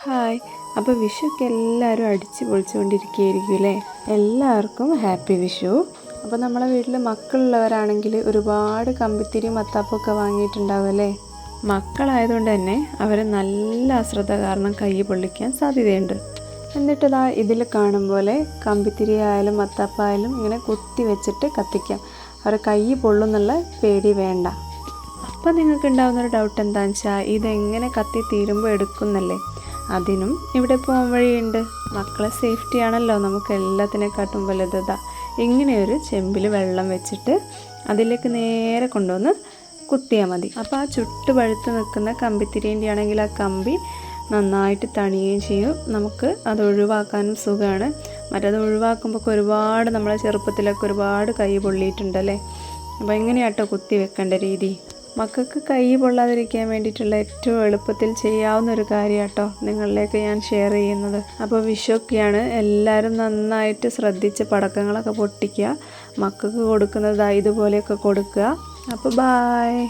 Hi. അപ്പോൾ വിഷുവൊക്കെ എല്ലാവരും അടിച്ച് പൊളിച്ചുകൊണ്ടിരിക്കുകയായിരിക്കും അല്ലേ? എല്ലാവർക്കും ഹാപ്പി വിഷു. അപ്പോൾ നമ്മളെ വീട്ടിൽ മക്കളുള്ളവരാണെങ്കിൽ ഒരുപാട് കമ്പിത്തിരി മത്താപ്പൊക്കെ വാങ്ങിയിട്ടുണ്ടാവും അല്ലേ? മക്കളായതുകൊണ്ട് തന്നെ അവർ നല്ല അശ്രദ്ധ കാരണം കൈ പൊള്ളിക്കാൻ സാധ്യതയുണ്ട്. എന്നിട്ടതാ ഇതിൽ കാണും പോലെ കമ്പിത്തിരി ആയാലും മത്താപ്പായാലും ഇങ്ങനെ കുത്തി വെച്ചിട്ട് കത്തിക്കാം. അവർ കൈ പൊള്ളുന്നുള്ള പേടി വേണ്ട. അപ്പം നിങ്ങൾക്ക് ഉണ്ടാകുന്നൊരു ഡൗട്ട് എന്താണെന്ന് വെച്ചാൽ ഇതെങ്ങനെ കത്തി തീരുമ്പോൾ എടുക്കുന്നല്ലേ? അതിനും ഇവിടെ പോകാൻ വഴിയുണ്ട്. മക്കളെ സേഫ്റ്റി ആണല്ലോ നമുക്ക് എല്ലാത്തിനെക്കാട്ടും വലുതാ. ഇങ്ങനെയൊരു ചെമ്പിൽ വെള്ളം വെച്ചിട്ട് അതിലേക്ക് നേരെ കൊണ്ടുവന്ന് കുത്തിയാൽ മതി. അപ്പോൾ ആ ചുട്ട് പഴുത്ത് നിൽക്കുന്ന കമ്പിത്തിരിൻ്റെ ആണെങ്കിൽ ആ കമ്പി നന്നായിട്ട് തണിയുകയും ചെയ്യും. നമുക്ക് അത് ഒഴിവാക്കാനും സുഖമാണ്. മറ്റത് ഒഴിവാക്കുമ്പോൾ ഒരുപാട് നമ്മളെ ചെറുപ്പത്തിലൊക്കെ ഒരുപാട് കൈ പൊള്ളിയിട്ടുണ്ടല്ലേ? അപ്പോൾ എങ്ങനെയാട്ടോ കുത്തി വെക്കേണ്ട രീതി? മക്കൾക്ക് കൈ പൊള്ളാതിരിക്കാൻ വേണ്ടിയിട്ടുള്ള ഏറ്റവും എളുപ്പത്തിൽ ചെയ്യാവുന്ന ഒരു കാര്യമാട്ടോ നിങ്ങളിലേക്ക് ഞാൻ ഷെയർ ചെയ്യുന്നത്. അപ്പോൾ വിഷുവൊക്കെയാണ്, എല്ലാവരും നന്നായിട്ട് ശ്രദ്ധിച്ച് പടക്കങ്ങളൊക്കെ പൊട്ടിക്കുക. മക്കൾക്ക് കൊടുക്കുന്നത് ഇതുപോലെയൊക്കെ കൊടുക്കുക. അപ്പോൾ ബായ്.